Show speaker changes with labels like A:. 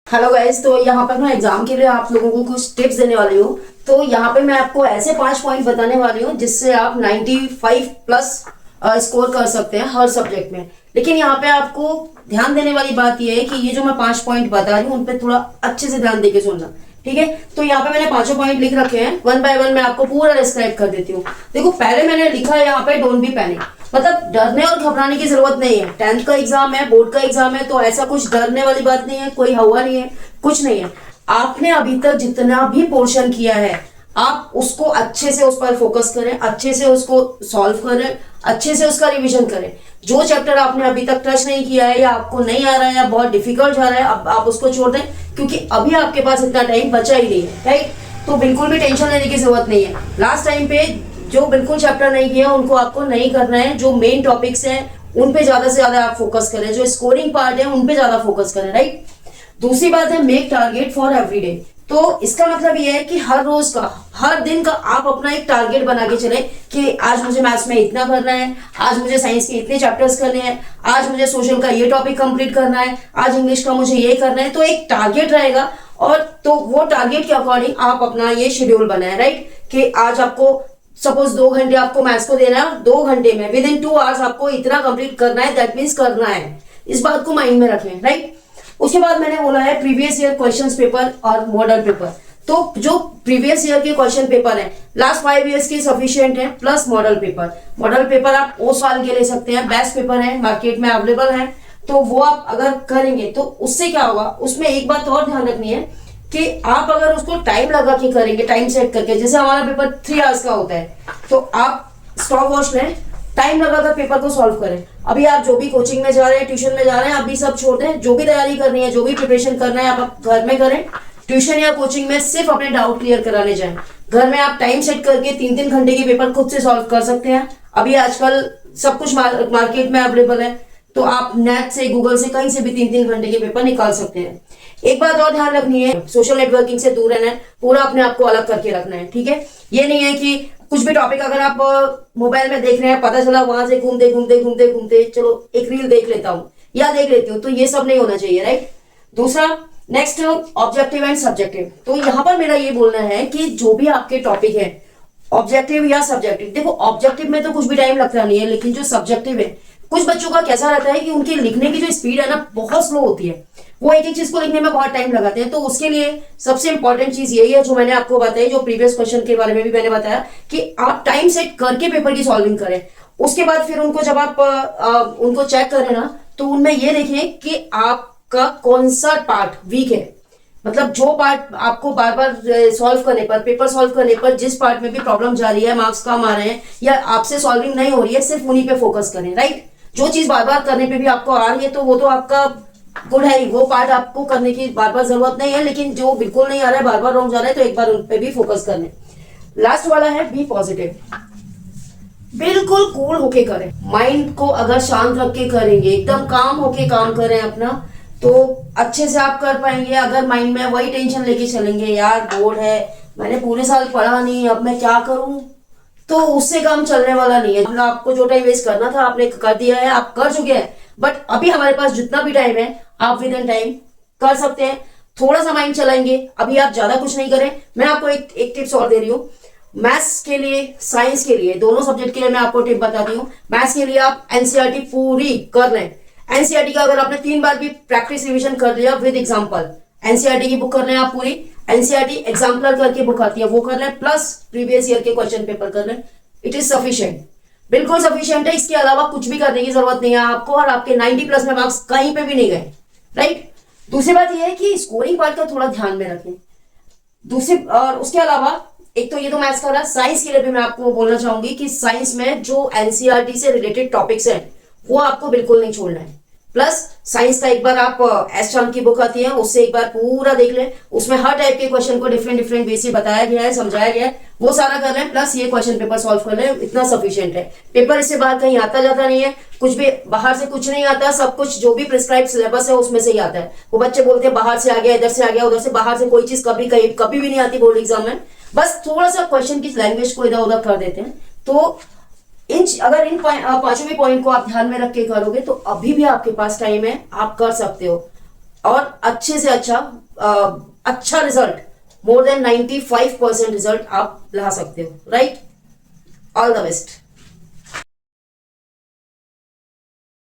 A: Hello guys, तो यहाँ पर मैं एग्जाम के लिए आप लोगों को कुछ टिप्स देने वाली हूँ। तो यहाँ पे मैं आपको ऐसे 5 पॉइंट बताने वाली हूँ जिससे आप 95 प्लस स्कोर कर सकते हैं हर सब्जेक्ट में। लेकिन यहाँ पे आपको ध्यान देने वाली बात यह है कि ये जो मैं 5 पॉइंट बता रही हूँ उन पे थोड़ा अच्छे से ध्यान देके सुनना, ठीक है। तो यहाँ पे मैंने 5 पॉइंट लिख रखे हैं, वन बाय वन मैं आपको पूरा डिस्क्राइब कर देती हूँ। देखो, पहले मैंने लिखा है यहाँ पे डोंट बी पैनिक, मतलब डरने और घबराने की जरूरत नहीं है। 10th का एग्जाम है, बोर्ड का एग्जाम है, तो ऐसा कुछ डरने वाली बात नहीं है, कोई हवा नहीं है, कुछ नहीं है। आपने अभी तक जितना भी पोर्शन किया है आप उसको अच्छे से उस पर फोकस करें, अच्छे से उसको सॉल्व करें, अच्छे से उसका रिवीजन करें। जो चैप्टर आपने अभी तक टच नहीं किया है या आपको नहीं आ रहा है या बहुत डिफिकल्ट जा रहा है, अब आप उसको छोड़ दें, क्योंकि अभी आपके पास इतना टाइम बचा ही नहीं है, राइट। तो बिल्कुल भी टेंशन लेने की जरूरत नहीं है। लास्ट टाइम पे जो बिल्कुल चैप्टर नहीं किया उनको आपको नहीं करना है। जो मेन टॉपिक्स हैं उन पे ज्यादा से ज्यादा आप फोकस करें, जो स्कोरिंग पार्ट है उन पे ज्यादा फोकस करें, राइट। दूसरी बात है मेक टारगेट फॉर एवरीडे। तो इसका मतलब ये है कि हर रोज का, हर दिन का आप अपना एक टारगेट बना के चले कि आज मुझे मैथ्स में इतना करना है, आज मुझे साइंस के इतने चैप्टर्स करने हैं, आज मुझे सोशल का ये टॉपिक कंप्लीट करना है, आज इंग्लिश का मुझे ये करना है। तो एक टारगेट रहेगा और तो वो टारगेट के अकॉर्डिंग आप अपना ये शेड्यूल बनाए, राइट। कि आज आपको सपोज 2 घंटे आपको मैथ्स को देना है और 2 घंटे में विद इन 2 आवर्स आपको इतना कंप्लीट करना है, दैट मीन्स करना है। इस बात को माइंड में रखें, राइट। उसके बाद मैंने बोला है प्रीवियस ईयर क्वेश्चंस पेपर और मॉडल पेपर। तो जो प्रीवियस ईयर के क्वेश्चन पेपर है लास्ट 5 इयर्स के सफिशिएंट है, plus model paper. Model paper आप उस साल के ले सकते हैं, बेस्ट पेपर है, मार्केट में अवेलेबल है। तो वो आप अगर करेंगे तो उससे क्या होगा, उसमें एक बात और ध्यान रखनी है कि आप अगर उसको टाइम लगा के करेंगे, टाइम सेट करके, जैसे हमारा पेपर 3 आवर्स का होता है, तो आप स्टॉप वॉच लें, टाइम लगाकर पेपर को सॉल्व करें। अभी आप जो भी कोचिंग में जा रहे हैं, ट्यूशन में जा रहे हैं, अभी सब छोड़ दें। जो भी तैयारी करनी है, जो भी प्रिपरेशन करना है, आप घर में करें। ट्यूशन या कोचिंग में सिर्फ अपने डाउट क्लियर कराने जाएं। घर में आप टाइम सेट करके 3-3 घंटे के पेपर खुद से सॉल्व कर सकते हैं। अभी आजकल सब कुछ मार्केट में अवेलेबल है, तो आप नेट से, गूगल से, कहीं से भी 3-3 घंटे के पेपर निकाल सकते हैं। एक बात और ध्यान रखनी है, सोशल नेटवर्किंग से दूर रहना है, पूरा अपने आप को अलग करके रखना है, ठीक है। ये नहीं है कि कुछ भी टॉपिक अगर आप मोबाइल में देख रहे हैं, पता चला वहां से घूमते घूमते घूमते घूमते चलो एक रील देख लेता हूँ या देख लेती हूँ, तो ये सब नहीं होना चाहिए, राइट। दूसरा, नेक्स्ट, ऑब्जेक्टिव एंड सब्जेक्टिव। तो यहाँ पर मेरा ये बोलना है कि जो भी आपके टॉपिक है, ऑब्जेक्टिव या सब्जेक्टिव, देखो ऑब्जेक्टिव में तो कुछ भी टाइम लगता नहीं है, लेकिन जो सब्जेक्टिव है, कुछ बच्चों का कैसा रहता है कि उनके लिखने की जो स्पीड है ना बहुत स्लो होती है, वो एक एक चीज को लिखने में बहुत टाइम लगाते हैं। तो उसके लिए सबसे इंपॉर्टेंट चीज यही है जो मैंने आपको बताई, जो प्रीवियस क्वेश्चन के बारे में भी मैंने बताया, कि आप टाइम सेट करके पेपर की सॉल्विंग करें। उसके बाद फिर उनको जब आप उनको चेक करें ना, तो उनमें ये देखें कि आपका कौन सा पार्ट वीक है। मतलब जो पार्ट आपको बार बार सॉल्व करने पर, पेपर सॉल्व करने पर जिस पार्ट में भी प्रॉब्लम जा रही है, मार्क्स कम आ रहे हैं या आपसे सॉल्विंग नहीं हो रही है, सिर्फ उन्हीं पे फोकस करें, राइट। जो चीज बार बार करने पे भी आपको आ रही है तो वो तो आपका गुड है ही, वो पार्ट आपको करने की बार बार जरूरत नहीं है। लेकिन जो बिल्कुल नहीं आ रहा है, बार बार रॉन्ग जा रहा है, तो एक बार उन पे भी फोकस करने। लास्ट वाला है बी पॉजिटिव। बिल्कुल कूल होके करें, माइंड को अगर शांत रख के करेंगे, एकदम काम होके काम करें अपना, तो अच्छे से आप कर पाएंगे। अगर माइंड में वही टेंशन लेके चलेंगे, यार बोर्ड है, मैंने पूरे साल पढ़ा नहीं, अब मैं क्या करूं, तो उससे काम चलने वाला नहीं है। आपको जो टाइम वेस्ट करना था आपने कर दिया है, आप कर चुके हैं। बट अभी हमारे पास जितना भी टाइम है आप विद इन टाइम कर सकते हैं। थोड़ा सा माइंड चलाएंगे, अभी आप ज्यादा कुछ नहीं करें। मैं आपको एक टिप्स और दे रही हूँ, मैथ्स के लिए, साइंस के लिए, दोनों सब्जेक्ट के लिए मैं आपको टिप बताती हूँ। मैथ्स के लिए आप एनसीईआरटी पूरी कर लें। एनसीईआरटी का अगर आपने 3 बार भी प्रैक्टिस रिविजन कर लिया विद एग्जाम्पल, एनसीईआरटी की बुक कर लें आप पूरी। एनसीईआरटी एग्जाम्पलर करके बुक आती है, वो कर लें, प्लस प्रीवियस ईयर के क्वेश्चन पेपर कर लें। इट इज सफिशिएंट, बिल्कुल सफिशिएंट है। इसके अलावा कुछ भी करने की जरूरत नहीं है आपको, और आपके 90 प्लस में मार्क्स कहीं पे भी नहीं गए, राइट। दूसरी बात यह है कि स्कोरिंग पार्ट का थोड़ा ध्यान में रखें। दूसरी, और उसके अलावा एक तो ये तो मैथ्स का रहा, साइंस के लिए भी मैं आपको बोलना चाहूंगी कि साइंस में जो एनसीईआरटी से रिलेटेड टॉपिक्स हैं वो आपको बिल्कुल नहीं छोड़ना है। प्लस साइंस का एक बार आप एस चांद की बुक आती है, उससे एक बार पूरा देख लें। उसमें हर टाइप के क्वेश्चन को डिफरेंट डिफरेंट वे से बताया गया है, समझाया गया है, वो सारा कर लें। प्लस ये क्वेश्चन पेपर सॉल्व कर लें, इतना सफिशिएंट है। पेपर इससे बाहर कहीं आता जाता नहीं है, कुछ भी बाहर से कुछ नहीं आता, सब कुछ जो भी प्रिस्क्राइब सिलेबस है उसमें से ही आता है। वो बच्चे बोलते हैं बाहर से आ गया, इधर से आ गया, उधर से, बाहर से कोई चीज कभी कभी भी नहीं आती बोर्ड एग्जाम में। बस थोड़ा सा क्वेश्चन की लैंग्वेज को इधर उधर कर देते हैं। तो अगर इन 5 पॉइंट को आप ध्यान में रख के करोगे तो अभी भी आपके पास टाइम है, आप कर सकते हो। और अच्छे से अच्छा रिजल्ट, मोर देन 95% रिजल्ट आप ला सकते हो, राइट। All the best.